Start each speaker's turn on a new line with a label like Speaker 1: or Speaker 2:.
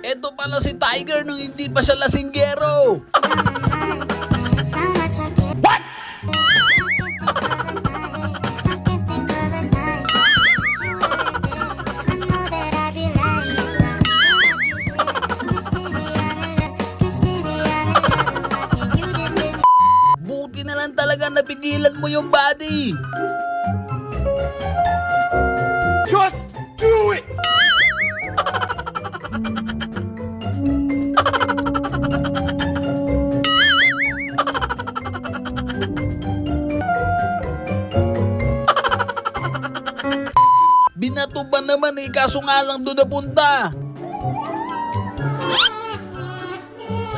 Speaker 1: Eto pala si Tiger nung hindi pa siya lasinggero.
Speaker 2: What?
Speaker 1: Buti na lang talaga napigilan mo yung body.
Speaker 2: Just do it!
Speaker 1: Binato ba naman eh, kaso nga lang doon napunta.